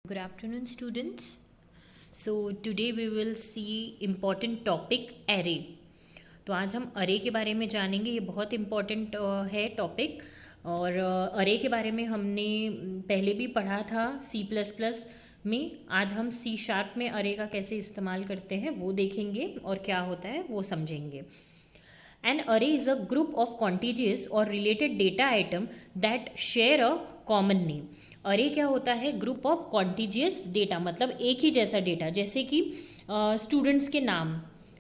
Good afternoon, students. So today we will see important topic array. तो आज हम अरे के बारे में जानेंगे. ये बहुत इम्पॉर्टेंट है टॉपिक. और अरे के बारे में हमने पहले भी पढ़ा था C++ में. आज हम C# में अरे का कैसे इस्तेमाल करते हैं वो देखेंगे और क्या होता है वो समझेंगे. An array is a group of contiguous or related data item that share a common name. अरे क्या होता है? ग्रुप ऑफ कॉन्टिजियस डेटा, मतलब एक ही जैसा डेटा. जैसे कि स्टूडेंट्स के नाम,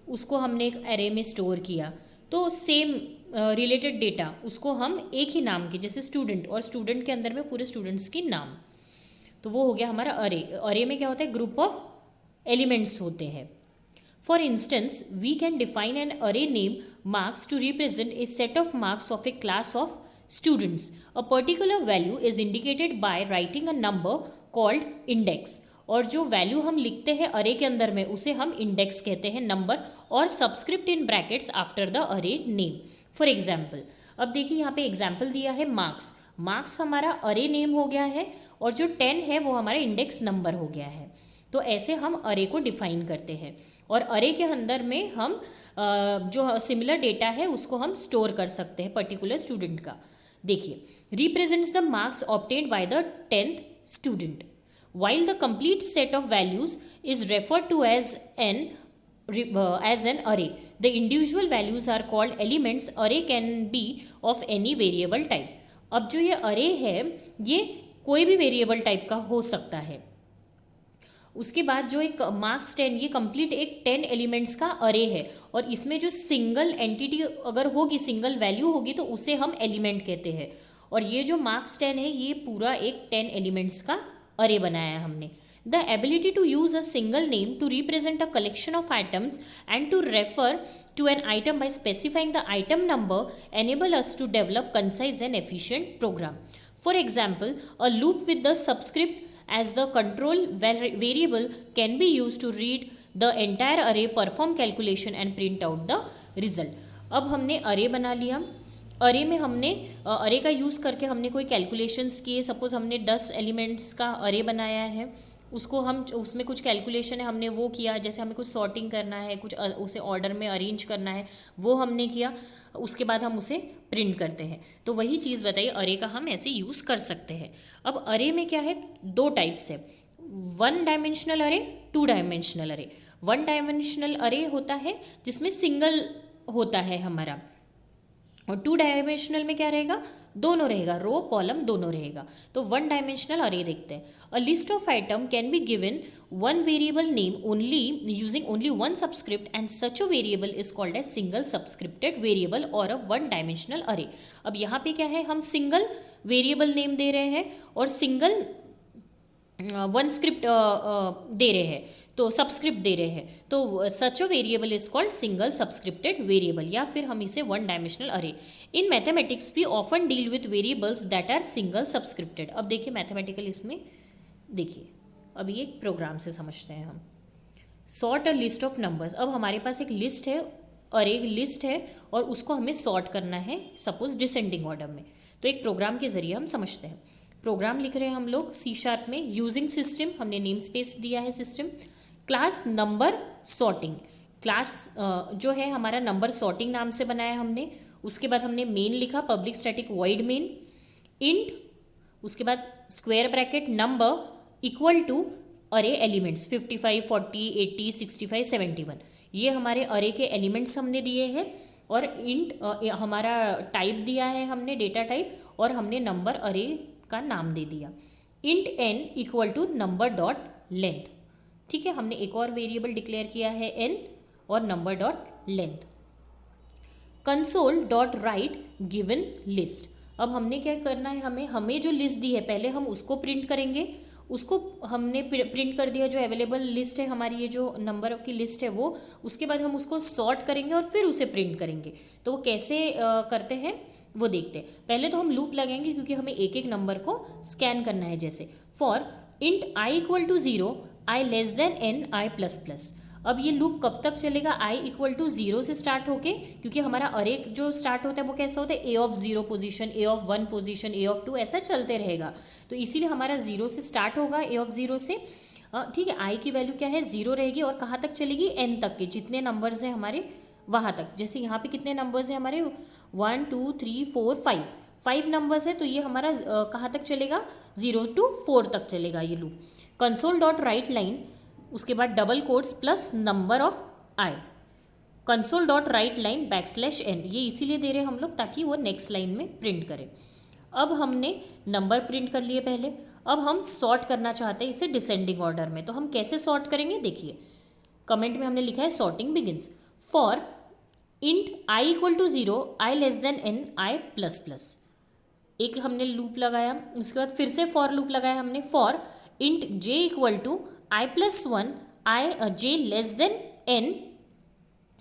उसको हमने एक अरे में स्टोर किया, तो सेम रिलेटेड डेटा उसको हम एक ही नाम के, जैसे स्टूडेंट, और स्टूडेंट के अंदर में पूरे स्टूडेंट्स की नाम, तो वो हो गया हमारा अरे. अरे में क्या होता है? ग्रुप ऑफ एलिमेंट्स होते हैं. For instance, we can define an array name marks to represent a set of marks of a class of students. A particular value is indicated by writing a number called index. और जो value हम लिखते हैं अरे के अंदर में उसे हम इंडेक्स कहते हैं, नंबर, और subscript in brackets after the अरे नेम. फॉर एग्जाम्पल, अब देखिए यहाँ पे एग्जाम्पल दिया है मार्क्स. मार्क्स हमारा अरे नेम हो गया है और जो 10 है वो हमारा इंडेक्स नंबर हो गया है. तो ऐसे हम अरे को डिफाइन करते हैं और अरे के अंदर में हम जो सिमिलर डेटा है उसको हम स्टोर कर सकते हैं पर्टिकुलर स्टूडेंट का. देखिए, represents the marks obtained by the 10th student, while the complete set of values is referred to as an array. The individual values are called elements. Array can be of any variable type. अब जो ये अरे है ये कोई भी variable type का हो सकता है. उसके बाद जो एक मार्क्स 10, ये कंप्लीट एक 10 एलिमेंट्स का अरे है और इसमें जो सिंगल एंटिटी अगर होगी, सिंगल वैल्यू होगी, तो उसे हम एलिमेंट कहते हैं. और ये जो मार्क्स 10 है ये पूरा एक 10 एलिमेंट्स का अरे बनाया हमने. The ability to use a single name to represent a collection of items and to refer to an item by specifying the item number enable us to develop concise and efficient program. For example, a loop with the subscript as the control variable can be used to read the entire array, perform calculation and print out the result. अब हमने अरे बना लिया. अरे में हमने अरे का यूज़ करके हमने कोई कैलकुलेशंस किए. सपोज हमने 10 एलिमेंट्स का अरे बनाया है, उसको हम उसमें कुछ कैलकुलेशन है हमने वो किया. जैसे हमें कुछ सॉर्टिंग करना है, कुछ उसे ऑर्डर में अरेंज करना है, वो हमने किया. उसके बाद हम उसे प्रिंट करते हैं. तो वही चीज़ बताइए, अरे का हम ऐसे यूज़ कर सकते हैं. अब अरे में क्या है? दो टाइप्स है, 1 डायमेंशनल अरे, 2 डायमेंशनल अरे. 1 डायमेंशनल अरे होता है जिसमें सिंगल होता है हमारा, और 2 डायमेंशनल में क्या रहेगा? दोनों रहेगा, रो कॉलम दोनों रहेगा. तो 1 डायमेंशनल अरे देखते हैं. अ list of item can be given one variable name only using only one subscript, and such a variable is called as single subscripted variable or a one dimensional array. अब यहाँ पे क्या है? हम सिंगल वेरिएबल नेम दे रहे हैं और single one script दे रहे हैं, तो सबस्क्रिप्ट दे रहे हैं. तो such a variable is called single subscripted variable, या फिर हम इसे 1 dimensional array. In mathematics we often deal with variables that are single subscripted. अब देखिए मैथमेटिकल, इसमें देखिए अब ये एक प्रोग्राम से समझते हैं हम. Sort a list of numbers. अब हमारे पास एक लिस्ट है और एक लिस्ट है और उसको हमें सॉर्ट करना है, सपोज डिसेंडिंग ऑर्डर में. तो एक प्रोग्राम के जरिए हम समझते हैं. प्रोग्राम लिख रहे हैं हम लोग C# में. यूजिंग सिस्टम, हमने नेम स्पेस दिया है system. Class number sorting, class जो है हमारा नंबर सॉर्टिंग नाम से बनाया हमने. उसके बाद हमने मेन लिखा, public static void main, int, उसके बाद square bracket number equal to array elements 55, 40, 80, 65, 71. ये हमारे अरे के एलिमेंट्स हमने दिए हैं. और इंट हमारा टाइप दिया है हमने, डेटा टाइप, और हमने नंबर अरे का नाम दे दिया. Int n equal to number dot length. ठीक है, हमने एक और वेरिएबल डिक्लेयर किया है n और number dot length. Console dot right given list. अब हमने क्या करना है? हमें जो लिस्ट दी है पहले हम उसको प्रिंट करेंगे. उसको हमने प्रिंट कर दिया, जो अवेलेबल लिस्ट है हमारी, ये जो नंबर की लिस्ट है वो. उसके बाद हम उसको सॉर्ट करेंगे और फिर उसे प्रिंट करेंगे. तो वो कैसे करते हैं वो देखते हैं. पहले तो हम लूप लगाएंगे क्योंकि हमें एक एक नंबर को स्कैन करना है. जैसे for int i equal to 0, i less than n i plus plus. अब ये लूप कब तक चलेगा, आई इक्वल टू 0 से स्टार्ट होके, क्योंकि हमारा अरे जो स्टार्ट होता है वो कैसा होता है, A of 0 position, A of 1 position, A of 2, ऐसा चलते रहेगा। तो इसीलिए हमारा 0 से स्टार्ट होगा, ए ऑफ 0 से, ठीक है। आई की वैल्यू क्या है, 0 रहेगी और कहाँ तक चलेगी, एन तक के जितने नंबर्स हैं हमारे वहाँ तक। जैसे यहाँ पे कितने नंबर्स हैं हमारे, 1 2 3 4 5 नंबर्स है, तो ये हमारा कहाँ तक चलेगा, 0 to 4 तक चलेगा ये loop. Console dot write line, उसके बाद double quotes plus number of i, console dot write line backslash n, ये इसीलिए दे रहे हैं हम लोग ताकि वो नेक्स्ट लाइन में प्रिंट करें। अब हमने नंबर प्रिंट कर लिए पहले, अब हम सॉर्ट करना चाहते हैं इसे डिसेंडिंग ऑर्डर में। तो हम कैसे सॉर्ट करेंगे, देखिए कमेंट में हमने लिखा है sorting begins for int i equal to 0, i less than n, i plus plus, एक हमने लूप लगाया। उसके बाद फिर से फॉर लूप लगाया हमने, for int j equal to i plus 1, i j less than n,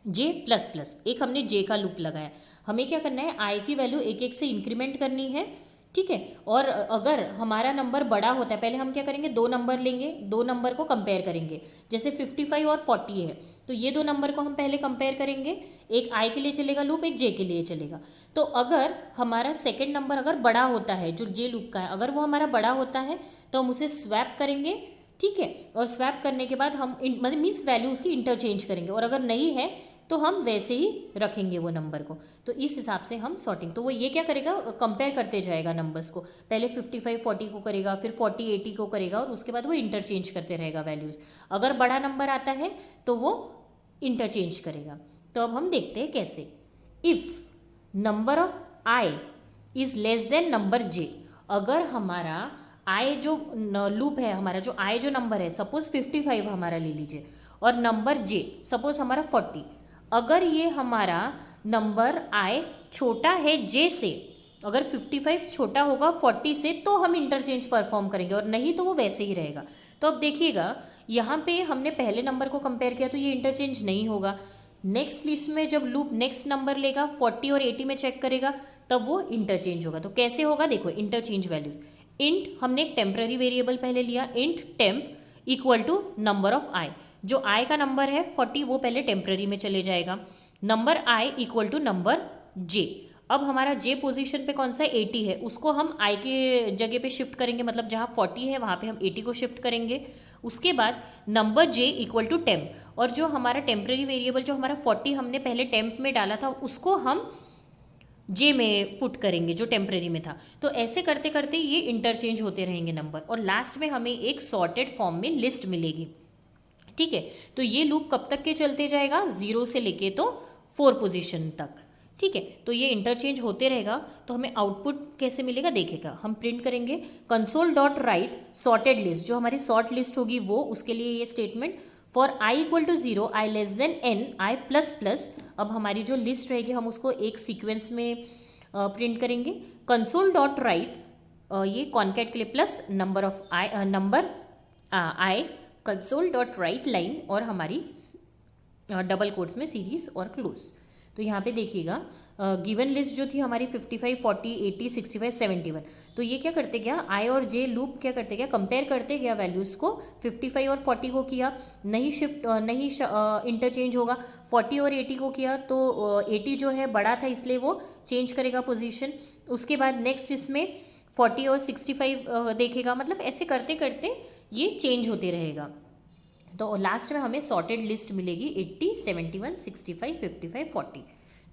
j plus plus, एक हमने जे का लूप लगाया। हमें क्या करना है, आई की वैल्यू एक एक से इंक्रीमेंट करनी है, ठीक है। और अगर हमारा नंबर बड़ा होता है, पहले हम क्या करेंगे, दो नंबर लेंगे, दो नंबर को कंपेयर करेंगे। जैसे 55 और 40 है, तो ये दो नंबर को हम पहले कंपेयर करेंगे, एक आई के लिए चलेगा लूप, एक जे के लिए चलेगा। तो अगर हमारा सेकंड नंबर अगर बड़ा होता है, जो जे लूप का है, अगर वो हमारा बड़ा होता है तो हम उसे स्वैप करेंगे, ठीक है। और स्वैप करने के बाद हम मतलब मीन्स वैल्यू उसकी इंटरचेंज करेंगे, और अगर नहीं है तो हम वैसे ही रखेंगे वो नंबर को। तो इस हिसाब से हम सॉर्टिंग, तो वो ये क्या करेगा, कंपेयर करते जाएगा नंबर्स को, पहले 55 40 को करेगा, फिर 40 80 को करेगा, और उसके बाद वो इंटरचेंज करते रहेगा वैल्यूज़। अगर बड़ा नंबर आता है तो वो इंटरचेंज करेगा। तो अब हम देखते हैं कैसे। If number of I is less than number J, अगर हमारा आई जो लूप है, हमारा जो आई जो नंबर है, सपोज 55 हमारा ले लीजिए, और नंबर जे सपोज हमारा 40, अगर ये हमारा नंबर आई छोटा है जे से, अगर 55 छोटा होगा 40 से, तो हम इंटरचेंज परफॉर्म करेंगे, और नहीं तो वो वैसे ही रहेगा। तो अब देखिएगा यहाँ पे हमने पहले नंबर को कंपेयर किया तो ये इंटरचेंज नहीं होगा। नेक्स्ट लिस्ट में जब लूप नेक्स्ट नंबर लेगा, 40 और 80 में चेक करेगा, तब वो इंटरचेंज होगा। तो कैसे होगा, देखो इंटरचेंज वैल्यूज, इंट हमने एक टेम्पररी वेरिएबल पहले लिया, int temp equal to number of I, जो आई का नंबर है 40 वो पहले टेम्पररी में चले जाएगा, number I equal to number J. अब हमारा जे पोजीशन पे कौन सा 80 है, उसको हम आई के जगह पे शिफ्ट करेंगे, मतलब जहाँ 40 है वहाँ पे हम 80 को शिफ्ट करेंगे। उसके बाद number j equal to temp, और जो हमारा टेम्पररी वेरिएबल जो हमारा 40 हमने पहले टेम्प में डाला था, उसको हम जे में पुट करेंगे जो टेम्परेरी में था। तो ऐसे करते करते ये इंटरचेंज होते रहेंगे नंबर, और लास्ट में हमें एक सॉर्टेड फॉर्म में लिस्ट मिलेगी, ठीक है। तो ये लूप कब तक के चलते जाएगा, 0 से लेके तो 4 पोजीशन तक, ठीक है। तो ये इंटरचेंज होते रहेगा। तो हमें आउटपुट कैसे मिलेगा, देखेगा, हम प्रिंट करेंगे console dot write sorted list, जो हमारी सॉर्ट लिस्ट होगी वो, उसके लिए ये statement, for i equal to 0, i less than n, i plus plus. अब हमारी जो लिस्ट रहेगी हम उसको एक सीक्वेंस में प्रिंट करेंगे, कंसोल डॉट राइट, ये कॉन्कैट के लिए plus number of I, number I, console dot write line, और हमारी डबल कोट्स में सीरीज और क्लोज। तो यहाँ पे देखिएगा गिवन लिस्ट जो थी हमारी 55 40 80 65 71, तो ये क्या करते गया, आई और जे लूप क्या करते गया, कंपेयर करते गया वैल्यूज़ को, 55 और 40 को किया, नहीं शिफ्ट नहीं इंटरचेंज होगा, 40 और 80 को किया तो 80 जो है बड़ा था इसलिए वो चेंज करेगा पोजीशन। उसके बाद नेक्स्ट इसमें 40 और 65 देखेगा, मतलब ऐसे करते करते ये चेंज होते रहेगा। तो लास्ट में हमें सॉर्टेड लिस्ट मिलेगी 80 71 65 55 40।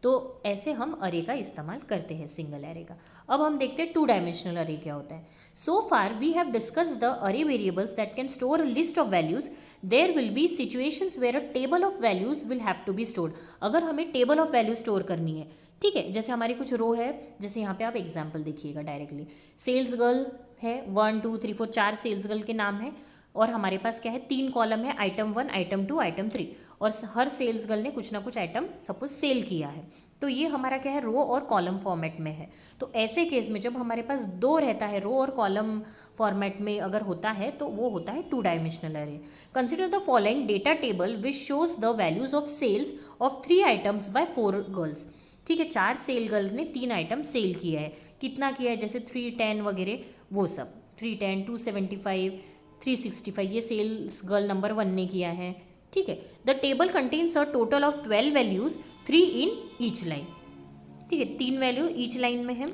तो ऐसे हम अरे का इस्तेमाल करते हैं, सिंगल अरे का। अब हम देखते हैं टू डायमेंशनल अरे क्या होता है। So far we have discuss the array variables that can store a list of values, there will be situations where a table of values will have to be stored. अगर हमें table of value store करनी है, ठीक है, जैसे हमारी कुछ रो है, जैसे यहाँ पे आप एग्जाम्पल देखिएगा डायरेक्टली, सेल्स गर्ल है, 1 2 3 4 4 सेल्स गर्ल के नाम है, और हमारे पास क्या है, 3 कॉलम है, आइटम 1 आइटम 2 आइटम 3, और हर सेल्स गर्ल ने कुछ ना कुछ आइटम सपोज सेल किया है। तो ये हमारा क्या है, रो और कॉलम फॉर्मेट में है। तो ऐसे केस में जब हमारे पास दो रहता है, रो और कॉलम फॉर्मेट में अगर होता है, तो वो होता है two dimensional array. Consider the following data table which shows the values of sales of 3 items by 4 girls, ठीक है। 4 सेल गर्ल्स ने 3 आइटम सेल किया है, कितना किया है, जैसे 3 10 वगैरह वो सब, 3 10 275 365 ये सेल्स गर्ल नंबर 1 ने किया है, ठीक है। The table contains a total of 12 values, 3 in each line. ठीक है, 3 वैल्यू ईच लाइन में है।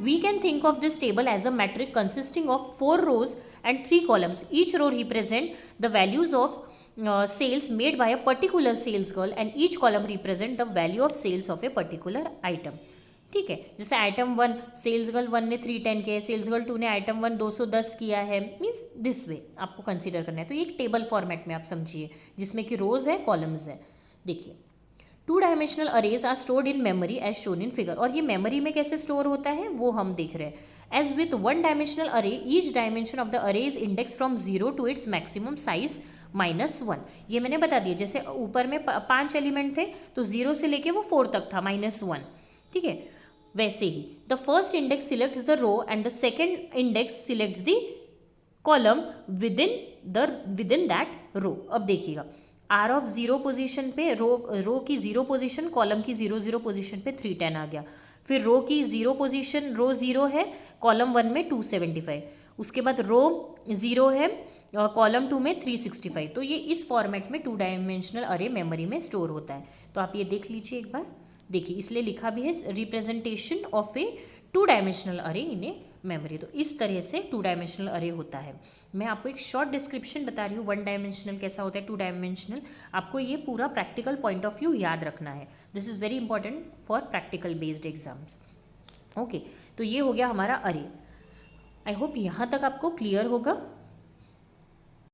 We can think of this table as a matrix consisting of 4 rows and 3 columns. Each row represent the values of sales made by a particular sales girl and each column represent the value of sales of a particular item. ठीक है, जैसे item 1 sales girl 1 ने 310 किया है, sales girl 2 ने item 1 210 किया है, means this way आपको कंसीडर करना है। तो ये एक टेबल फॉर्मेट में आप समझिए जिसमें कि रोज है, कॉलम्स है। देखिए, 2 dimensional arrays are stored in memory as shown in figure, और ये मेमोरी में कैसे स्टोर होता है वो हम देख रहे हैं। As with 1 dimensional array, each dimension of the array is index from 0 to its maximum size -1। ये मैंने बता दिया, जैसे ऊपर में 5 एलिमेंट थे तो 0 से लेके वो 4 तक था, -1। ठीक है, वैसे ही the first index selects the row and the second index selects the column within that row. अब देखिएगा, आर ऑफ 0 पोजीशन पे रो की 0 पोजीशन, कॉलम की 0 पोजीशन पे 310 आ गया। फिर रो की 0 पोजीशन, रो 0 है, कॉलम 1 में 275, उसके बाद रो 0 है, कॉलम 2 में 365। तो ये इस फॉर्मेट में 2 डायमेंशनल अरे मेमोरी में स्टोर होता है। तो आप ये देख लीजिए एक बार, देखिए इसलिए लिखा भी है representation of A 2 dimensional array in a memory. तो इस तरह से 2 डायमेंशनल अरे होता है। मैं आपको एक शॉर्ट डिस्क्रिप्शन बता रही हूँ 1 डायमेंशनल कैसा होता है, 2 डायमेंशनल। आपको ये पूरा प्रैक्टिकल पॉइंट ऑफ व्यू याद रखना है। This is very important for practical based exams. Okay, तो ये हो गया हमारा अरे। आई होप यहाँ तक आपको क्लियर होगा।